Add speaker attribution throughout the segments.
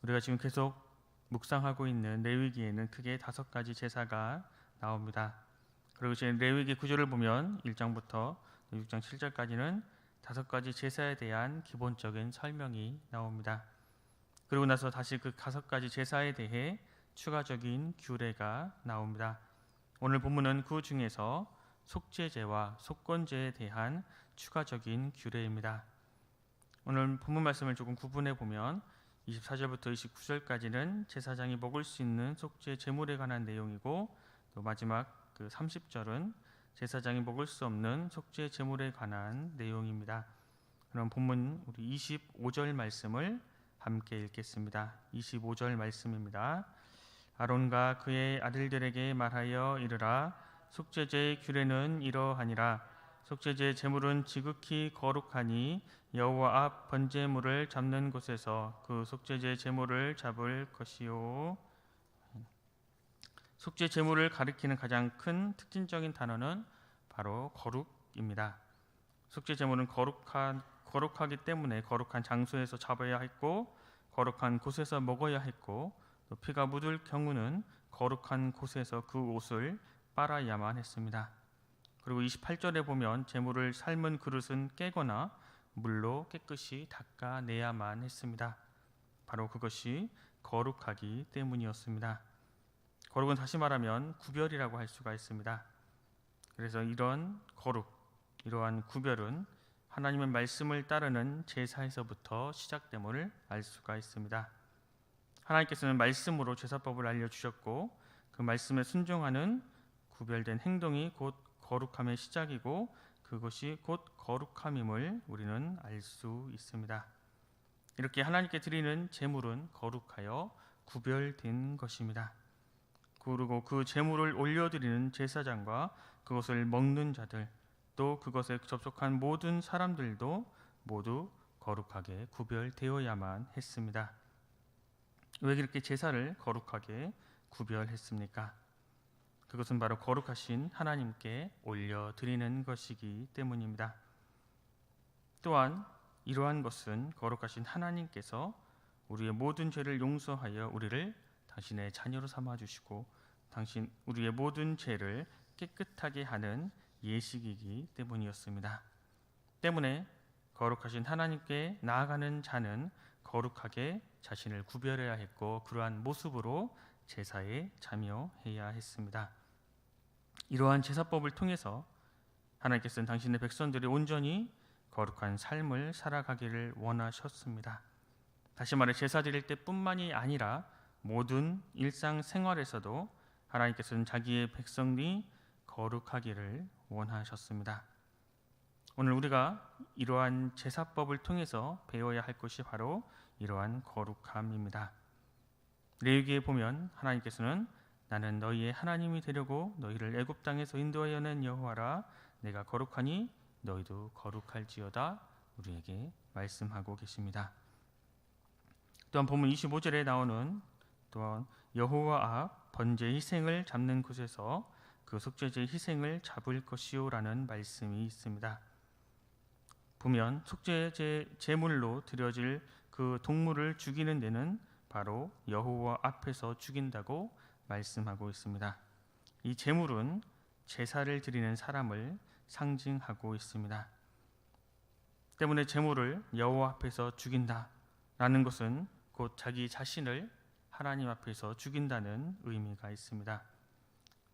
Speaker 1: 우리가 지금 계속 묵상하고 있는 레위기에는 크게 5가지 제사가 나옵니다. 그리고 지금 레위기 구조를 보면 1장부터 6장 7절까지는 5가지 제사에 대한 기본적인 설명이 나옵니다. 그리고 나서 다시 그 5가지 제사에 대해 추가적인 규례가 나옵니다. 오늘 본문은 그 중에서 속죄제와 속건제에 대한 추가적인 규례입니다. 오늘 본문 말씀을 조금 구분해 보면 24절부터 29절까지는 제사장이 먹을 수 있는 속죄 제물에 관한 내용이고, 또 마지막 그 30절은 제사장이 먹을 수 없는 속죄 제물에 관한 내용입니다. 그럼 본문 우리 25절 말씀을 함께 읽겠습니다. 25절 말씀입니다. 아론과 그의 아들들에게 말하여 이르라. 속죄제의 규례는 이러하니라. 속죄제 제물은 지극히 거룩하니 여호와 앞 번제물을 잡는 곳에서 그 속죄제 제물을 잡을 것이요. 속죄 제물을 가리키는 가장 큰 특징적인 단어는 바로 거룩입니다. 속죄 제물은 거룩하기 때문에 거룩한 장소에서 잡아야 했고, 거룩한 곳에서 먹어야 했고, 또 피가 묻을 경우는 거룩한 곳에서 그 옷을 빨아야만 했습니다. 그리고 28절에 보면 제물을 삶은 그릇은 깨거나 물로 깨끗이 닦아내야만 했습니다. 바로 그것이 거룩하기 때문이었습니다. 거룩은 다시 말하면 구별이라고 할 수가 있습니다. 그래서 이러한 구별은 하나님의 말씀을 따르는 제사에서부터 시작됨을 알 수가 있습니다. 하나님께서는 말씀으로 제사법을 알려주셨고, 그 말씀에 순종하는 구별된 행동이 곧 거룩함의 시작이고, 그것이 곧 거룩함임을 우리는 알 수 있습니다. 이렇게 하나님께 드리는 제물은 거룩하여 구별된 것입니다. 그리고 그 제물을 올려드리는 제사장과 그것을 먹는 자들, 또 그것에 접촉한 모든 사람들도 모두 거룩하게 구별되어야만 했습니다. 왜 그렇게 제사를 거룩하게 구별했습니까? 그것은 바로 거룩하신 하나님께 올려드리는 것이기 때문입니다. 또한 이러한 것은 거룩하신 하나님께서 우리의 모든 죄를 용서하여 우리를 당신의 자녀로 삼아주시고, 우리의 모든 죄를 깨끗하게 하는 예식이기 때문이었습니다. 때문에 거룩하신 하나님께 나아가는 자는 거룩하게 자신을 구별해야 했고, 그러한 모습으로 제사에 참여해야 했습니다. 이러한 제사법을 통해서 하나님께서는 당신의 백성들이 온전히 거룩한 삶을 살아가기를 원하셨습니다. 다시 말해 제사 드릴 때뿐만이 아니라 모든 일상생활에서도 하나님께서는 자기의 백성이 거룩하기를 원하셨습니다. 오늘 우리가 이러한 제사법을 통해서 배워야 할 것이 바로 이러한 거룩함입니다. 레위기에 보면 하나님께서는 나는 너희의 하나님이 되려고 너희를 애굽 땅에서 인도하여 낸 여호와라. 내가 거룩하니 너희도 거룩할지어다. 우리에게 말씀하고 계십니다. 또한 본문 25절에 나오는 또한 여호와 앞 번제 희생을 잡는 곳에서 그 속죄제 희생을 잡을 것이요라는 말씀이 있습니다. 보면 속죄제 제물로 드려질 그 동물을 죽이는 데는 바로 여호와 앞에서 죽인다고 말씀하고 있습니다. 이 제물은 제사를 드리는 사람을 상징하고 있습니다. 때문에 제물을 여호와 앞에서 죽인다라는 것은 곧 자기 자신을 하나님 앞에서 죽인다는 의미가 있습니다.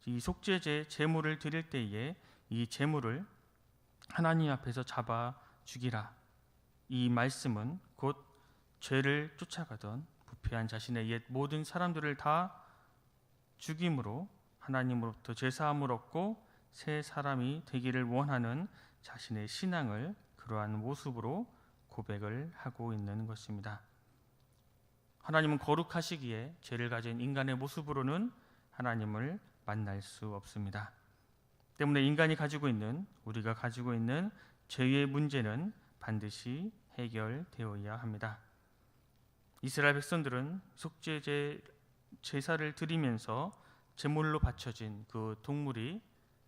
Speaker 1: 이 속죄제 제물을 드릴 때에 이 제물을 하나님 앞에서 잡아 죽이라. 이 말씀은 곧 죄를 쫓아가던 부패한 자신의 옛 모든 사람들을 다 죽임으로 하나님으로부터 죄사함을 얻고 새 사람이 되기를 원하는 자신의 신앙을 그러한 모습으로 고백을 하고 있는 것입니다. 하나님은 거룩하시기에 죄를 가진 인간의 모습으로는 하나님을 만날 수 없습니다. 때문에 우리가 가지고 있는 죄의 문제는 반드시 해결되어야 합니다. 이스라엘 백성들은 속죄제 제사를 드리면서 제물로 바쳐진 그 동물이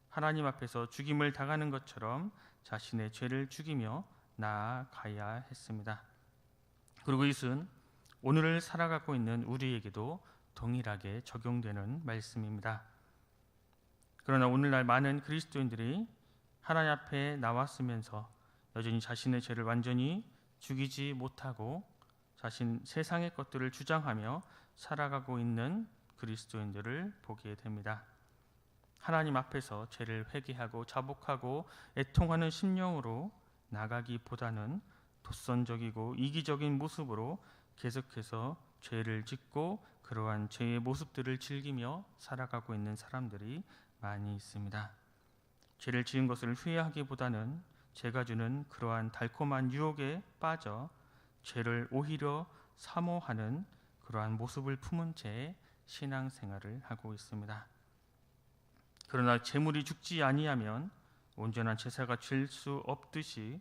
Speaker 1: 하나님 앞에서 죽임을 당하는 것처럼 자신의 죄를 죽이며 나아가야 했습니다. 그리고 이것은 오늘을 살아가고 있는 우리에게도 동일하게 적용되는 말씀입니다. 그러나 오늘날 많은 그리스도인들이 하나님 앞에 나왔으면서 여전히 자신의 죄를 완전히 죽이지 못하고 세상의 것들을 주장하며 살아가고 있는 그리스도인들을 보게 됩니다. 하나님 앞에서 죄를 회개하고 자복하고 애통하는 심령으로 나가기보다는 도선적이고 이기적인 모습으로 계속해서 죄를 짓고 그러한 죄의 모습들을 즐기며 살아가고 있는 사람들이 많이 있습니다. 죄를 지은 것을 후회하기보다는 죄가 주는 그러한 달콤한 유혹에 빠져 죄를 오히려 사모하는 그러한 모습을 품은 채 신앙생활을 하고 있습니다. 그러나 재물이 죽지 아니하면 온전한 제사가 질 수 없듯이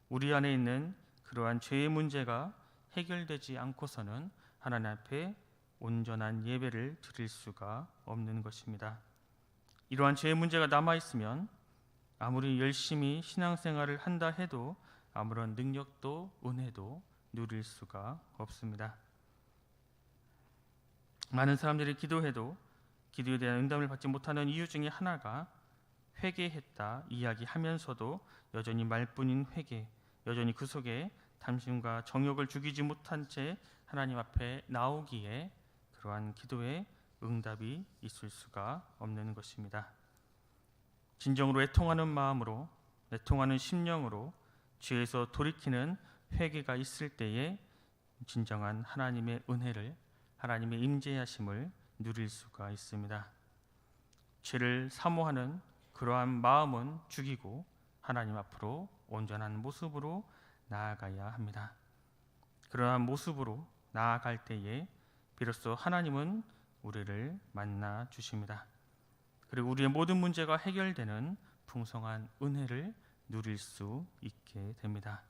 Speaker 1: 우리 안에 있는 그러한 죄의 문제가 해결되지 않고서는 하나님 앞에 온전한 예배를 드릴 수가 없는 것입니다. 이러한 죄의 문제가 남아있으면 아무리 열심히 신앙생활을 한다 해도 아무런 능력도 은혜도 누릴 수가 없습니다. 많은 사람들이 기도해도 기도에 대한 응답을 받지 못하는 이유 중에 하나가 회개했다 이야기하면서도 여전히 말뿐인 회개, 여전히 그 속에 탐심과 정욕을 죽이지 못한 채 하나님 앞에 나오기에 그러한 기도에 응답이 있을 수가 없는 것입니다. 진정으로 애통하는 마음으로, 애통하는 심령으로 죄에서 돌이키는 회개가 있을 때에 진정한 하나님의 은혜를, 하나님의 임재하심을 누릴 수가 있습니다. 죄를 사모하는 그러한 마음은 죽이고 하나님 앞으로 온전한 모습으로 나아가야 합니다. 그러한 모습으로 나아갈 때에 비로소 하나님은 우리를 만나 주십니다. 그리고 우리의 모든 문제가 해결되는 풍성한 은혜를 누릴 수 있게 됩니다.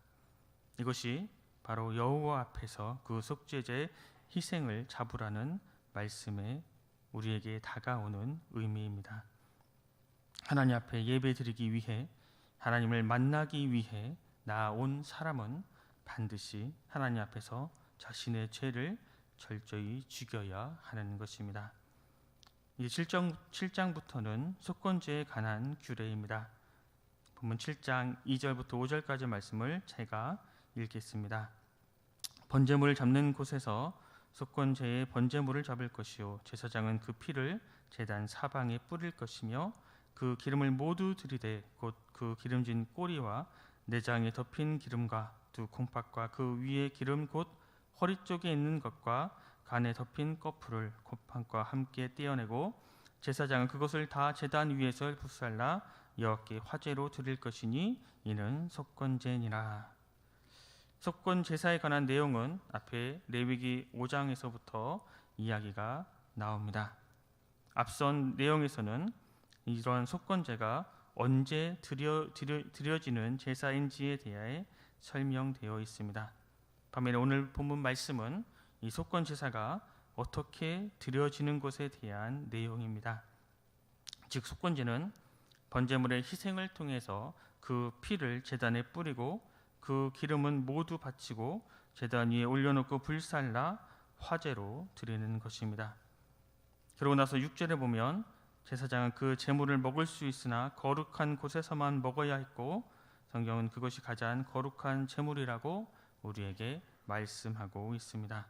Speaker 1: 이것이 바로 여호와 앞에서 그 속죄제의 희생을 잡으라는 말씀에 우리에게 다가오는 의미입니다. 하나님 앞에 예배드리기 위해, 하나님을 만나기 위해 나온 사람은 반드시 하나님 앞에서 자신의 죄를 철저히 죽여야 하는 것입니다. 이 7장부터는 속건죄에 관한 규례입니다. 본문 7장 2절부터 5절까지 말씀을 제가 읽겠습니다. 번제물을 잡는 곳에서 속건죄의 번제물을 잡을 것이요 제사장은 그 피를 제단 사방에 뿌릴 것이며 그 기름을 모두 들이되 곧 그 기름진 꼬리와 내장에 덮인 기름과 두 콩팥과 그 위에 기름 곧 허리 쪽에 있는 것과 간에 덮인 꺼풀을 콩팥과 함께 떼어내고 제사장은 그것을 다 제단 위에서 불살라 여호와께 화제로 드릴 것이니 이는 속건제니라. 속건 제사에 관한 내용은 앞에 레위기 5장에서부터 이야기가 나옵니다. 앞선 내용에서는 이러한 속건제가 언제 드려지는 제사인지에 대해 설명되어 있습니다. 반면에 오늘 본문 말씀은 이 속건 제사가 어떻게 드려지는 것에 대한 내용입니다. 즉 속건제는 번제물의 희생을 통해서 그 피를 제단에 뿌리고 그 기름은 모두 바치고 제단 위에 올려놓고 불살라 화제로 드리는 것입니다. 그러고 나서 6절에 보면 제사장은 그 제물을 먹을 수 있으나 거룩한 곳에서만 먹어야 했고 성경은 그것이 가장 거룩한 제물이라고 우리에게 말씀하고 있습니다.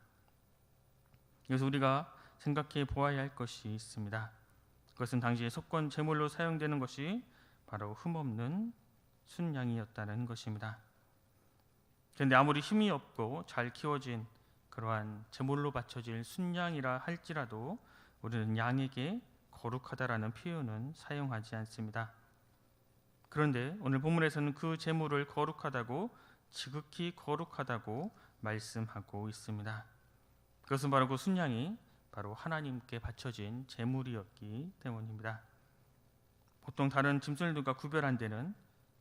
Speaker 1: 그래서 우리가 생각해 보아야 할 것이 있습니다. 그것은 당시에 속건 제물로 사용되는 것이 바로 흠없는 순양이었다는 것입니다. 그런데 아무리 힘이 없고 잘 키워진 그러한 제물로 바쳐질 순양이라 할지라도 우리는 양에게 거룩하다라는 표현은 사용하지 않습니다. 그런데 오늘 본문에서는 그 제물을 거룩하다고, 지극히 거룩하다고 말씀하고 있습니다. 그것은 바로 그 순양이 바로 하나님께 바쳐진 제물이었기 때문입니다. 보통 다른 짐승들과 구별 안 되는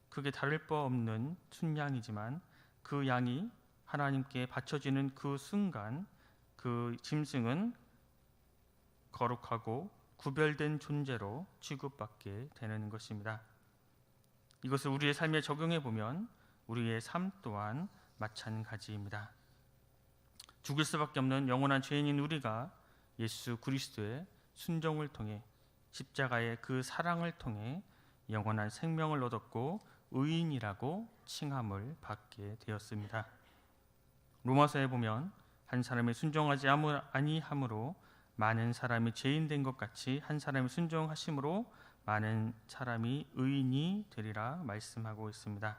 Speaker 1: 크게 다를 바 없는 순양이지만 그 양이 하나님께 바쳐지는 그 순간 그 짐승은 거룩하고 구별된 존재로 취급받게 되는 것입니다. 이것을 우리의 삶에 적용해 보면 우리의 삶 또한 마찬가지입니다. 죽을 수밖에 없는 영원한 죄인인 우리가 예수 그리스도의 순종을 통해 십자가의 그 사랑을 통해 영원한 생명을 얻었고 의인이라고 칭함을 받게 되었습니다. 로마서에 보면 한 사람이 순종하지 아니함으로 많은 사람이 죄인 된 것 같이 한 사람이 순종하심으로 많은 사람이 의인이 되리라 말씀하고 있습니다.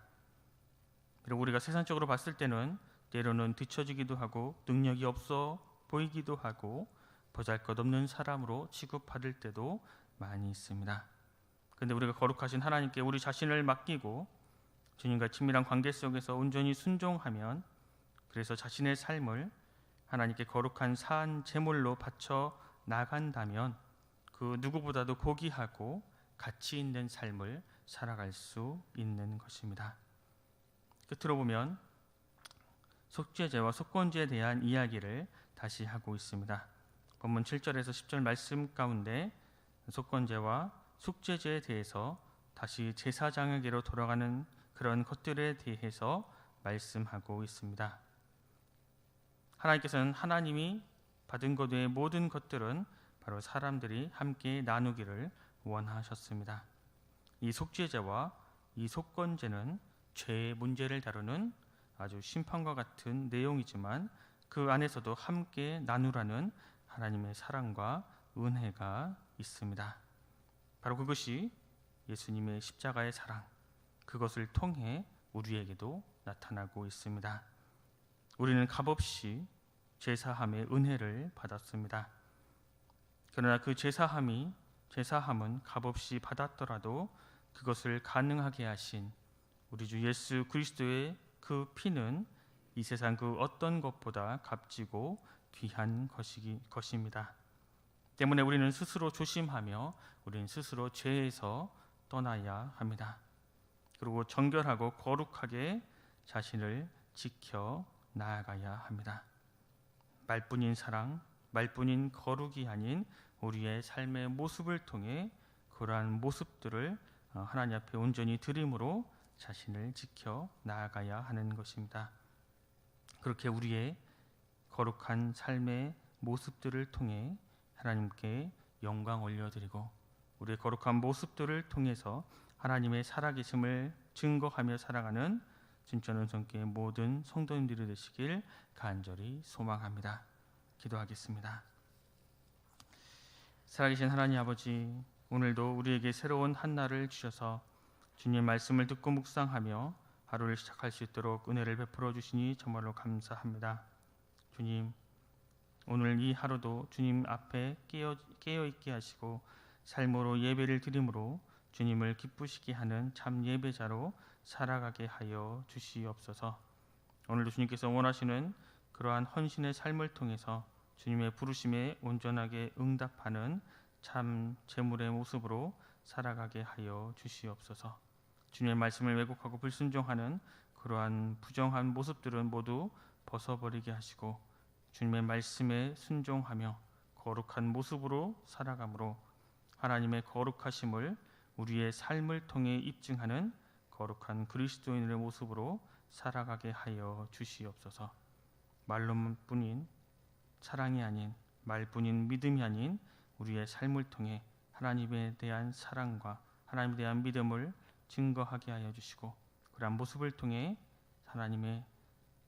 Speaker 1: 그리고 우리가 세상적으로 봤을 때는 때로는 뒤처지기도 하고 능력이 없어 보이기도 하고 보잘것없는 사람으로 취급받을 때도 많이 있습니다. 그런데 우리가 거룩하신 하나님께 우리 자신을 맡기고 주님과 친밀한 관계 속에서 온전히 순종하면, 그래서 자신의 삶을 하나님께 거룩한 산 제물로 바쳐 나간다면 그 누구보다도 고귀하고 가치 있는 삶을 살아갈 수 있는 것입니다. 끝으로 보면 속죄죄와 속건죄에 대한 이야기를 다시 하고 있습니다. 본문 7절에서 10절 말씀 가운데 속건죄와 속죄죄에 대해서 다시 제사장에게로 돌아가는 그런 것들에 대해서 말씀하고 있습니다. 하나님께서는 하나님이 받은 것 외의 모든 것들은 바로 사람들이 함께 나누기를 원하셨습니다. 이 속죄죄와 이 속건죄는 죄의 문제를 다루는 아주 심판과 같은 내용이지만 그 안에서도 함께 나누라는 하나님의 사랑과 은혜가 있습니다. 바로 그것이 예수님의 십자가의 사랑, 그것을 통해 우리에게도 나타나고 있습니다. 우리는 값없이 제사함의 은혜를 받았습니다. 그러나 그 제사함은 값없이 받았더라도 그것을 가능하게 하신 우리 주 예수 그리스도의 그 피는 이 세상 그 어떤 것보다 값지고 귀한 것입니다. 때문에 우리는 스스로 조심하며 우리는 스스로 죄에서 떠나야 합니다. 그리고 정결하고 거룩하게 자신을 지켜 나아가야 합니다. 말뿐인 사랑, 말뿐인 거룩이 아닌 우리의 삶의 모습을 통해 그러한 모습들을 하나님 앞에 온전히 드림으로 자신을 지켜 나아가야 하는 것입니다. 그렇게 우리의 거룩한 삶의 모습들을 통해 하나님께 영광 올려드리고 우리의 거룩한 모습들을 통해서 하나님의 살아계심을 증거하며 살아가는 진천은성교회 모든 성도님들이 되시길 간절히 소망합니다. 기도하겠습니다. 살아계신 하나님 아버지, 오늘도 우리에게 새로운 한 날을 주셔서 주님 말씀을 듣고 묵상하며 하루를 시작할 수 있도록 은혜를 베풀어 주시니 정말로 감사합니다. 주님, 오늘 이 하루도 주님 앞에 깨어 있게 하시고 삶으로 예배를 드림으로 주님을 기쁘시게 하는 참 예배자로 살아가게 하여 주시옵소서. 오늘도 주님께서 원하시는 그러한 헌신의 삶을 통해서 주님의 부르심에 온전하게 응답하는 참 제물의 모습으로 살아가게 하여 주시옵소서. 주님의 말씀을 왜곡하고 불순종하는 그러한 부정한 모습들은 모두 벗어버리게 하시고 주님의 말씀에 순종하며 거룩한 모습으로 살아감으로 하나님의 거룩하심을 우리의 삶을 통해 입증하는 거룩한 그리스도인의 모습으로 살아가게 하여 주시옵소서. 말로뿐인 사랑이 아닌, 말뿐인 믿음이 아닌 우리의 삶을 통해 하나님에 대한 사랑과 하나님에 대한 믿음을 증거하게 하여 주시고 그러한 모습을 통해 하나님의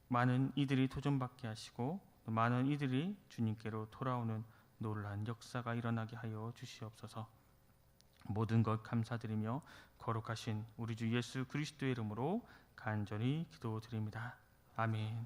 Speaker 1: 많은 이들이 도전받게 하시고 많은 이들이 주님께로 돌아오는 놀라운 역사가 일어나게 하여 주시옵소서. 모든 것 감사드리며 거룩하신 우리 주 예수 그리스도의 이름으로 간절히 기도드립니다. 아멘.